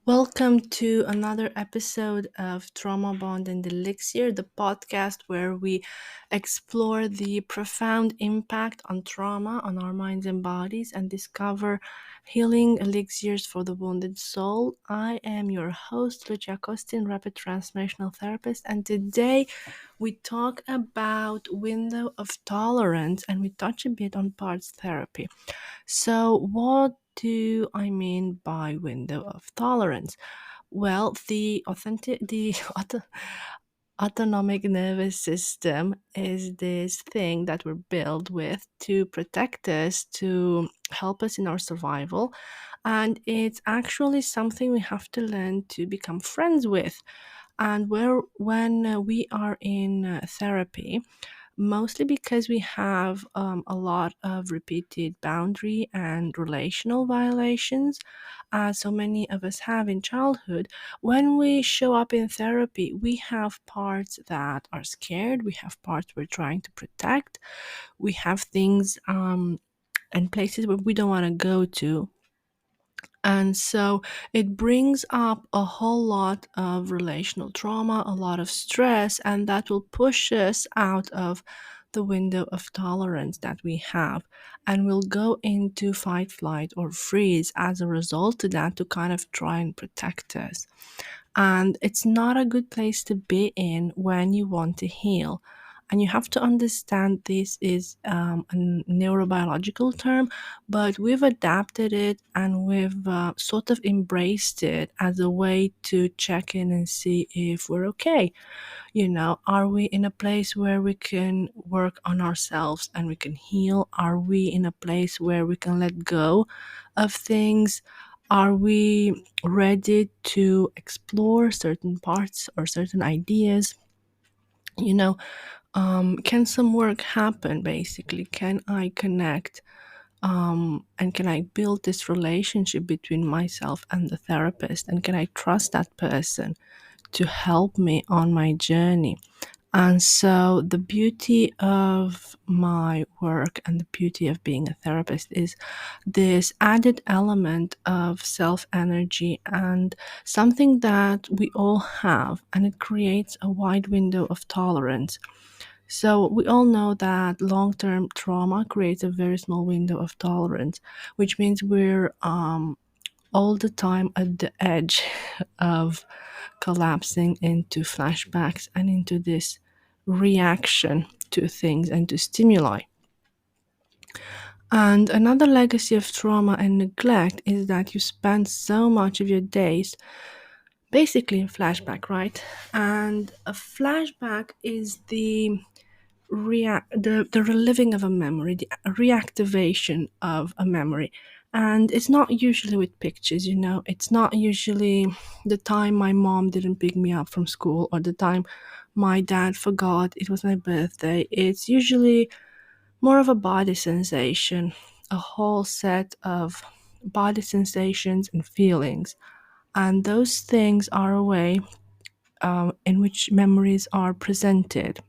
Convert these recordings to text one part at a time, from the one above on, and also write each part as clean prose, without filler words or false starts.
Welcome to another episode of Trauma Bond and Elixir, the podcast where we explore the profound impact on trauma on our minds and bodies and discover healing elixirs for the wounded soul. I am your host, Lucia Costin, rapid transformational therapist, and today we talk about window of tolerance and we touch a bit on parts therapy. So, what do I mean by window of tolerance? Well, the autonomic nervous system is this thing that we're built with to protect us, to help us in our survival, and it's actually something we have to learn to become friends with. And when we are in therapy, mostly because we have a lot of repeated boundary and relational violations, as so many of us have in childhood. When we show up in therapy, we have parts that are scared, we have parts we're trying to protect, we have things and places where we don't want to go to, and so it brings up a whole lot of relational trauma, a lot of stress, and that will push us out of the window of tolerance that we have. And we'll go into fight, flight, or freeze as a result of that to kind of try and protect us. And it's not a good place to be in when you want to heal. And you have to understand this is a neurobiological term, but we've adapted it and we've sort of embraced it as a way to check in and see if we're okay. Are we in a place where we can work on ourselves and we can heal? Are we in a place where we can let go of things? Are we ready to explore certain parts or certain ideas? You know, can some work happen basically? Can I connect? And can I build this relationship between myself and the therapist? And can I trust that person to help me on my journey? And so, the beauty of my work and the beauty of being a therapist is this added element of self energy and something that we all have, and it creates a wide window of tolerance. So, we all know that long term trauma creates a very small window of tolerance, which means we're all the time at the edge of collapsing into flashbacks and into this reaction to things and to stimuli. And another legacy of trauma and neglect is that you spend so much of your days basically in flashback, right? And a flashback is the reliving of a memory, the reactivation of a memory. And it's not usually with pictures, it's not usually the time my mom didn't pick me up from school or the time my dad forgot it was my birthday. It's usually more of a body sensation, a whole set of body sensations and feelings. And those things are a way in which memories are presented.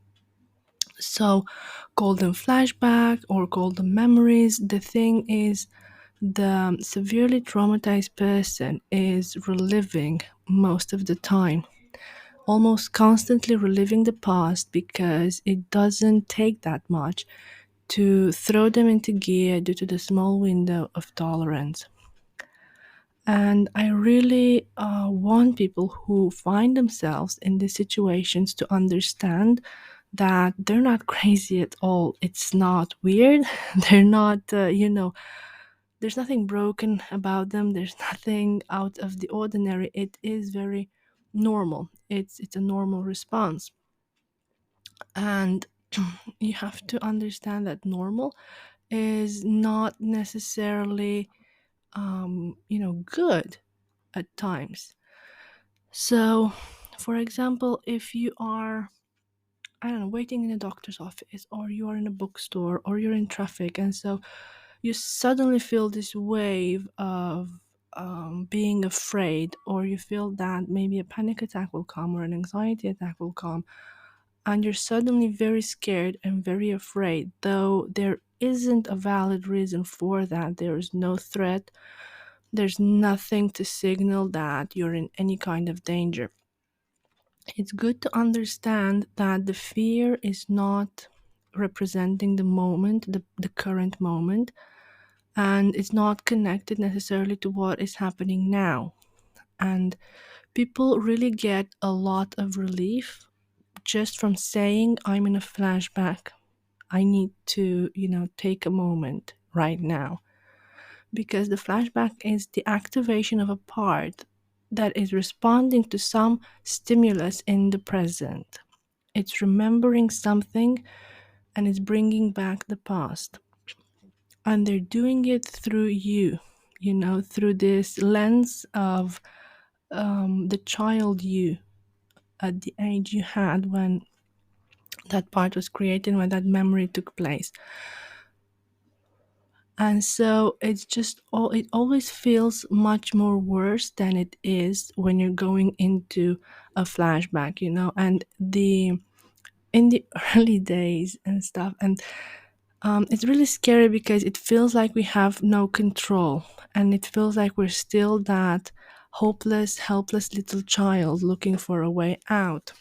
So, golden flashback or golden memories, the thing is, the severely traumatized person is reliving most of the time, almost constantly reliving the past because it doesn't take that much to throw them into gear due to the small window of tolerance. And I really want people who find themselves in these situations to understand that they're not crazy at all. It's not weird. They're not, there's nothing broken about them. There's nothing out of the ordinary. It is very normal. It's a normal response. And you have to understand that normal is not necessarily, good at times. So, for example, if you are, I don't know, waiting in a doctor's office, or you are in a bookstore, or you're in traffic, and so you suddenly feel this wave of being afraid, or you feel that maybe a panic attack will come or an anxiety attack will come, and you're suddenly very scared and very afraid, though there isn't a valid reason for that. There is no threat, There's nothing to signal that you're in any kind of danger. It's good to understand that the fear is not representing the moment, the current moment, and it's not connected necessarily to what is happening now. And people really get a lot of relief just from saying, I'm in a flashback. I need to, take a moment right now. Because the flashback is the activation of a part that is responding to some stimulus in the present. It's remembering something and it's bringing back the past. And they're doing it through you, through this lens of the child you at the age you had when that part was created, when that memory took place. And so it always feels much more worse than it is when you're going into a flashback, and the in the early days and stuff. And it's really scary because it feels like we have no control, and it feels like we're still that hopeless, helpless little child looking for a way out.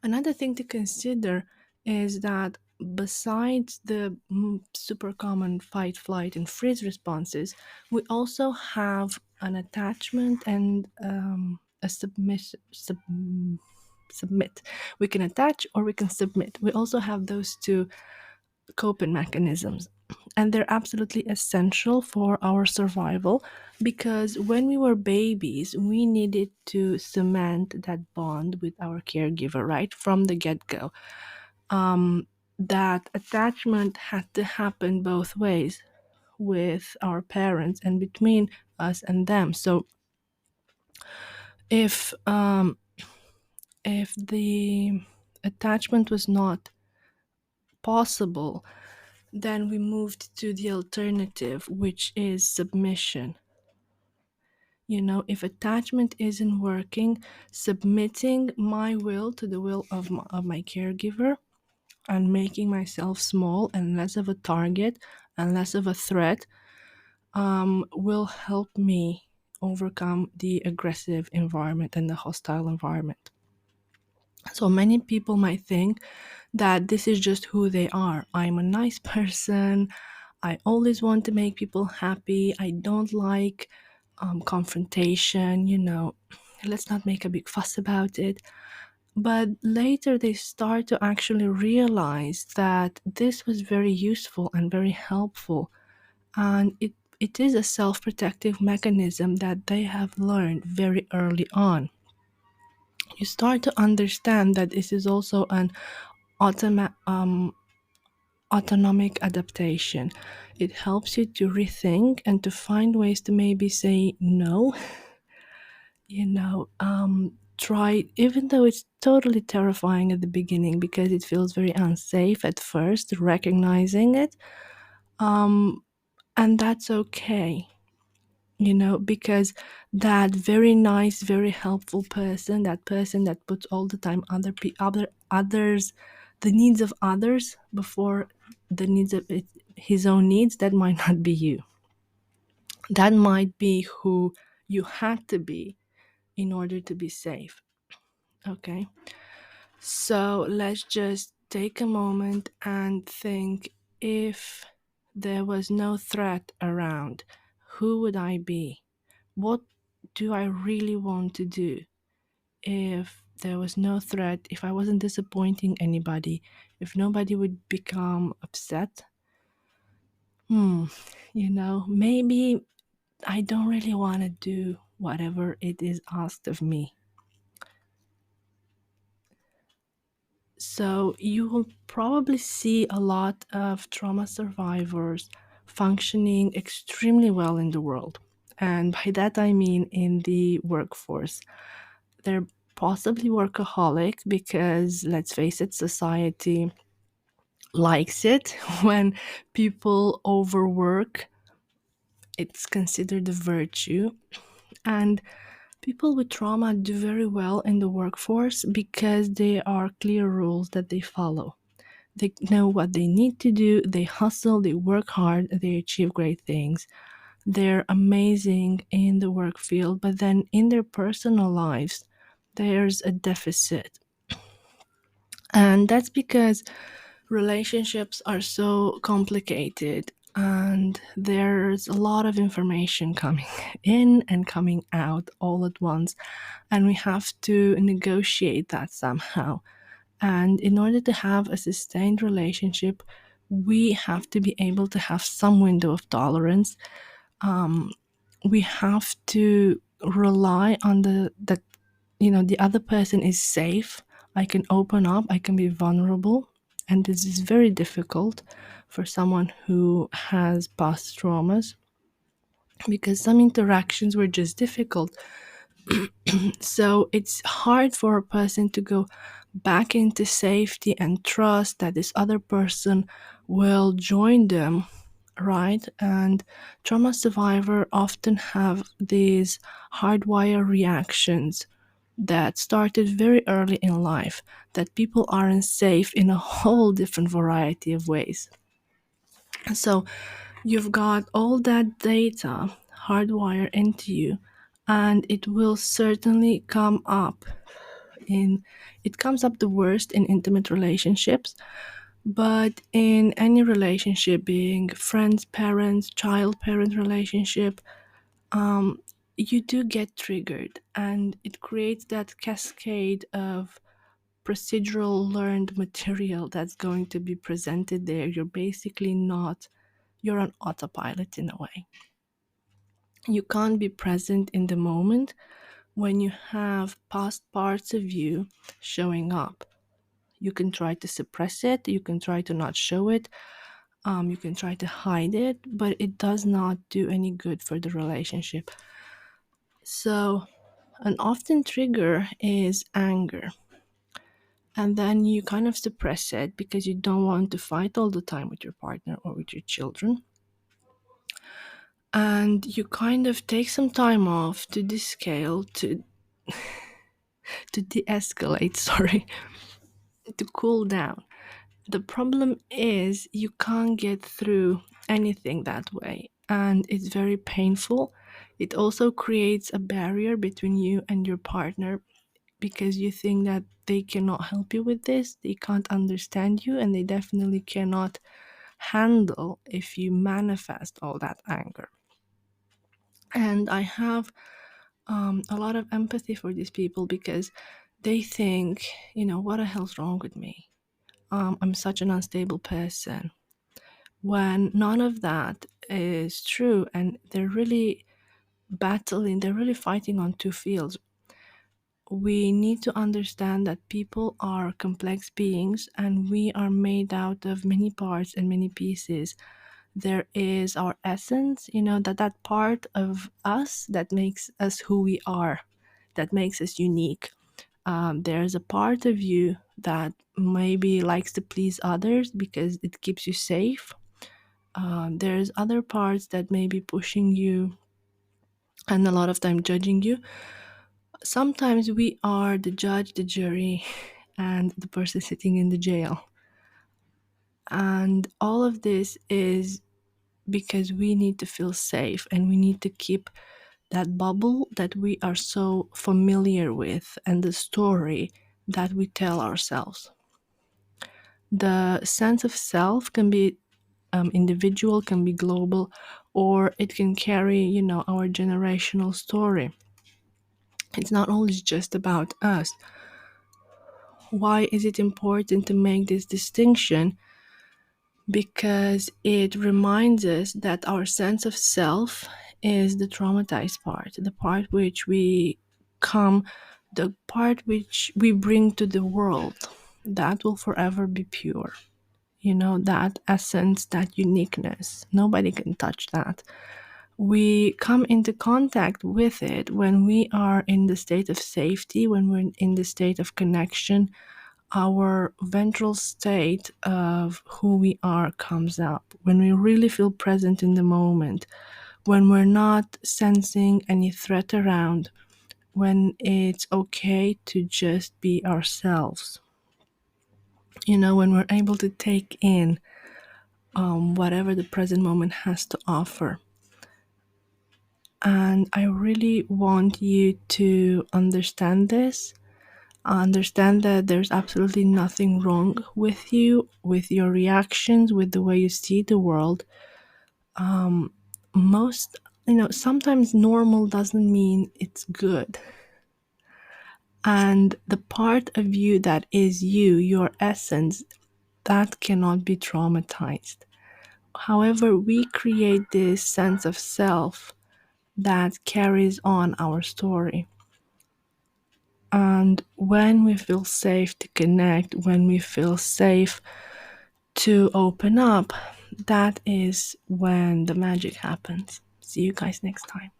Another thing to consider is that besides the super common fight, flight, and freeze responses, we also have an attachment and a submit. We can attach or we can submit. We also have those two coping mechanisms. And they're absolutely essential for our survival because when we were babies, we needed to cement that bond with our caregiver, right? From the get go. That attachment had to happen both ways with our parents and between us and them. So if if the attachment was not possible, then we moved to the alternative, which is submission. If attachment isn't working, submitting my will to the will of my caregiver and making myself small and less of a target and less of a threat will help me overcome the aggressive environment and the hostile environment. So many people might think that this is just who they are. I'm a nice person. I always want to make people happy. I don't like confrontation, let's not make a big fuss about it. But later they start to actually realize that this was very useful and very helpful. And it is a self protective mechanism that they have learned very early on. You start to understand that this is also an autonomic adaptation. It helps you to rethink and to find ways to maybe say no, try, even though it's totally terrifying at the beginning because it feels very unsafe at first, recognizing it. And that's okay, because that very nice, very helpful person, that person that puts all the time others, the needs of others before the needs of his own needs, that might not be you. That might be who you had to be in order to be safe. Okay, so let's just take a moment and think, if there was no threat around, who would I be? What do I really want to do? If there was no threat, if I wasn't disappointing anybody, if nobody would become upset, maybe I don't really want to do whatever it is asked of me. So you will probably see a lot of trauma survivors functioning extremely well in the world. And by that I mean in the workforce. They're possibly workaholic because, let's face it, society likes it when people overwork. It's considered a virtue. And people with trauma do very well in the workforce because there are clear rules that they follow. They know what they need to do, they hustle, they work hard, they achieve great things. They're amazing in the work field, but then in their personal lives, there's a deficit. And that's because relationships are so complicated and there's a lot of information coming in and coming out all at once. And we have to negotiate that somehow. And in order to have a sustained relationship, we have to be able to have some window of tolerance. We have to rely on the other person is safe. I can open up, I can be vulnerable, and this is very difficult for someone who has past traumas because some interactions were just difficult. So it's hard for a person to go back into safety and trust that this other person will join them, right? And trauma survivor often have these hardwire reactions that started very early in life, that people aren't safe in a whole different variety of ways. So you've got all that data hardwired into you, and it will certainly come up in it comes up the worst in intimate relationships, but in any relationship, being friends, parents, child parent relationship, um, you do get triggered, and it creates that cascade of procedural learned material that's going to be presented there. You're basically not, you're on autopilot in a way. You can't be present in the moment when you have past parts of you showing up. You can try to suppress it, you can try to not show it, you can try to hide it, but it does not do any good for the relationship. So, an often trigger is anger. And then you kind of suppress it because you don't want to fight all the time with your partner or with your children. And you kind of take some time off to descale, to de-escalate, sorry, to cool down. The problem is you can't get through anything that way, and it's very painful. It also creates a barrier between you and your partner because you think that they cannot help you with this, they can't understand you, and they definitely cannot handle if you manifest all that anger. And I have a lot of empathy for these people because they think, what the hell's wrong with me? I'm such an unstable person. When none of that is true, and they're really battling, they're really fighting on two fields. We need to understand that people are complex beings and we are made out of many parts and many pieces. There is our essence, that part of us that makes us who we are, that makes us unique. There's a part of you that maybe likes to please others because it keeps you safe. There's other parts that may be pushing you and a lot of time judging you. Sometimes we are the judge, the jury, and the person sitting in the jail. And all of this is because we need to feel safe and we need to keep that bubble that we are so familiar with and the story that we tell ourselves. The sense of self can be individual, can be global, or it can carry, our generational story. It's not always just about us. Why is it important to make this distinction? Because it reminds us that our sense of self is the traumatized part, the part which we come, the part which we bring to the world. That will forever be pure. That essence, that uniqueness. Nobody can touch that. We come into contact with it when we are in the state of safety, when we're in the state of connection. Our ventral state of who we are comes up when we really feel present in the moment, when we're not sensing any threat around, when it's okay to just be ourselves. When we're able to take in whatever the present moment has to offer. And I really want you to understand this. Understand that there's absolutely nothing wrong with you, with your reactions, with the way you see the world. Most, sometimes normal doesn't mean it's good. And the part of you that is you, your essence, that cannot be traumatized. However, we create this sense of self that carries on our story. And when we feel safe to connect, when we feel safe to open up, that is when the magic happens. See you guys next time.